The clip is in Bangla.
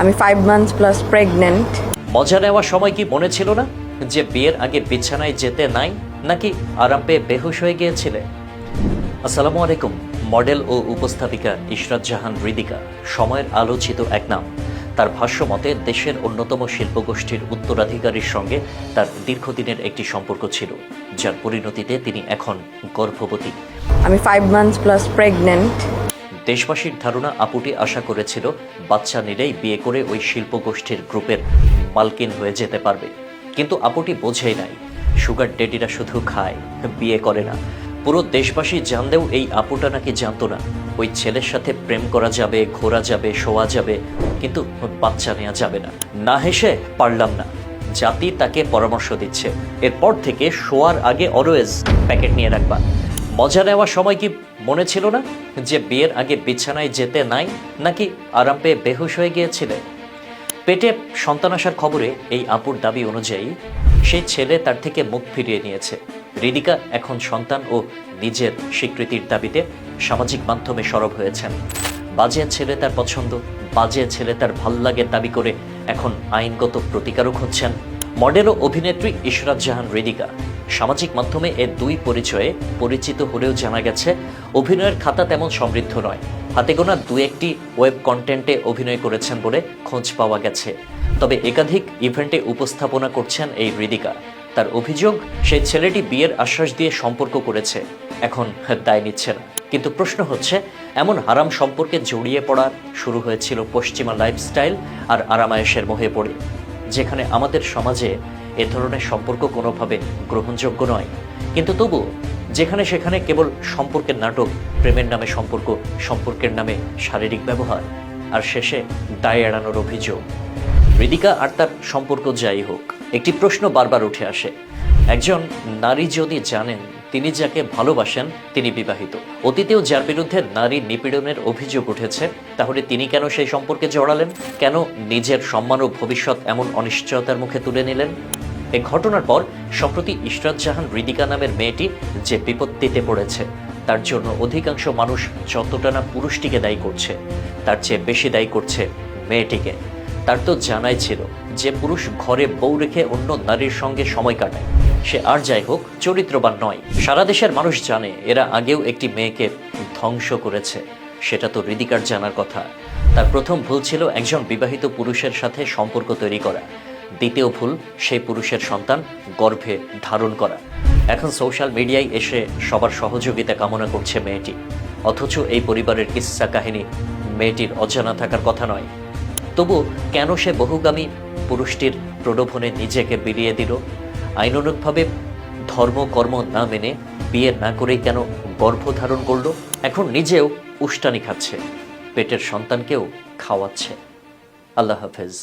আমি 5 মান্থস প্লাস প্রেগন্যান্ট। মজা নেওয়ার সময় কি মনে ছিল না যে বিয়ের আগে বিছানায় যেতে নাই, নাকি আরাম পেয়ে বেহুশ হয়ে গিয়েছিলে? আসসালামু আলাইকুম। মডেল ও উপস্থাপিকা ইশরাত জাহান হৃদিকা সময়ের আলোচিত এক নাম। তার ভাষ্য মতে দেশের অন্যতম শিল্পগোষ্ঠীর উত্তরাধিকারীর সঙ্গে তার দীর্ঘদিনের একটি সম্পর্ক ছিল, যার পরিণতিতে তিনি এখন গর্ভবতী। আমি 5 মান্থস প্লাস প্রেগন্যান্ট। দেশবাসীর ধারণা আপুটি আশা করেছিল বাচ্চা নিলেই বিয়ে করে ওই শিল্পগোষ্ঠীর গ্রুপের মালকিন হয়ে যেতে পারবে। কিন্তু আপুটি বোঝেই নাই সুগার ডেডিরা শুধু খায়, বিয়ে করে না। পুরো দেশবাসী জানলেও এই আপুটা নাকি জানতো না ওই ছেলের সাথে প্রেম করা যাবে, ঘোরা যাবে, শোয়া যাবে, কিন্তু বাচ্চা নেওয়া যাবে না। না হেসে পারলাম না। জাতি তাকে পরামর্শ দিচ্ছে এরপর থেকে শোয়ার আগে অলওয়েজ প্যাকেট নিয়ে রাখবা। মজা নেওয়ার সময় কি মনে ছিল না যে বিয়ের আগে বিছানায় যেতে নাই, নাকি আরাম পেয়ে বেহুশ হয়ে গিয়েছিলে? পেটে সন্তান আসার খবরে এই আপুর দাবি অনুযায়ী সেই ছেলে তার থেকে মুখ ফিরিয়ে নিয়েছে। হৃদিকা এখন সন্তান ও নিজের স্বীকৃতির দাবিতে সামাজিক মাধ্যমে সরব হয়েছেন। বাজে ছেলে তার পছন্দ, বাজে ছেলে তার ভাল্লাগের দাবি করে এখন আইনগত প্রতিকারক হচ্ছেন। মডেল ও অভিনেত্রী ইশরাত জাহান হৃদিকা সামাজিক মাধ্যমে এর দুই পরিচয়ে পরিচিত হলেও জানা গেছে অভিনয়ের খাতা তেমন সমৃদ্ধ নয়। হাতে গোনা দু একটি ওয়েব কন্টেন্টে অভিনয় করেছেন বলে খোঁজ পাওয়া গেছে। তবে একাধিক ইভেন্টে উপস্থাপনা করছেন এই হৃদিকা। তার অভিযোগ, সেই ছেলেটি বিয়ের আশ্বাস দিয়ে সম্পর্ক করেছে, এখন দায় নিচ্ছে না। কিন্তু প্রশ্ন হচ্ছে, এমন হারাম সম্পর্কে জড়িয়ে পড়ার শুরু হয়েছিল পশ্চিমা লাইফস্টাইল আর আরামায়েশের মোহে পড়ে, যেখানে আমাদের সমাজে এ ধরনের সম্পর্ক কোনোভাবে গ্রহণযোগ্য নয়। কিন্তু তবুও যেখানে সেখানে কেবল সম্পর্কের নাটক, প্রেমের নামে সম্পর্ক, সম্পর্কের নামে শারীরিক ব্যবহার, আর শেষে দায় এড়ানোর অভিযোগ। হৃদিকা আর তার সম্পর্ক যাই হোক, একটি প্রশ্ন বারবার উঠে আসে, একজন নারী যদি জানেন তিনি যাকে ভালোবাসেন তিনি বিবাহিত, অতীতেও যার বিরুদ্ধে নারী নিপীড়নের অভিযোগ উঠেছে, তাহলে তিনি কেন সেই সম্পর্কে জড়ালেন? কেন নিজের সম্মান ও ভবিষ্যৎ এমন অনিশ্চয়তার মুখে তুলে নিলেন? এই ঘটনার পর সম্প্রতি ইশরাত জাহান হৃদিকা নামের মেয়েটি যে বিপত্তিতে পড়েছে, তার জন্য অধিকাংশ মানুষ যতটা না পুরুষটিকে দায়ী করছে, তার চেয়ে বেশি দায়ী করছে মেয়েটিকে। তার তো জানাই ছিল যে পুরুষ ঘরে বউ রেখে অন্য নারীর সঙ্গে সময় কাটায়, সে আর যাই হোক চরিত্রবান নয়। সারা দেশের মানুষ জানে এরা আগেও একটি মেয়েকে ধ্বংস করেছে, সেটা তো হৃদিকার জানার কথা। তার প্রথম ভুল ছিল একজন বিবাহিত পুরুষের সাথে সম্পর্ক তৈরি করা। দ্বিতীয় ভুল, সেই পুরুষের সন্তান গর্ভে ধারণ করা। এখন সোশ্যাল মিডিয়ায় এসে সবার সহযোগিতা কামনা করছে মেয়েটি, অথচ এই পরিবারের কিস্সা কাহিনী মেয়েটির অজানা থাকার কথা নয়। তবু কেন সে বহুগামী পুরুষটির প্রলোভনে নিজেকে বিলিয়ে দিল? আইনানুগভাবে ধর্মকর্ম না মেনে বিয়ে না করেই কেন গর্ভধারণ করল? এখন নিজেও উষ্টানি খাচ্ছে, পেটের সন্তানকেও খাওয়াচ্ছে। আল্লাহ হাফেজ।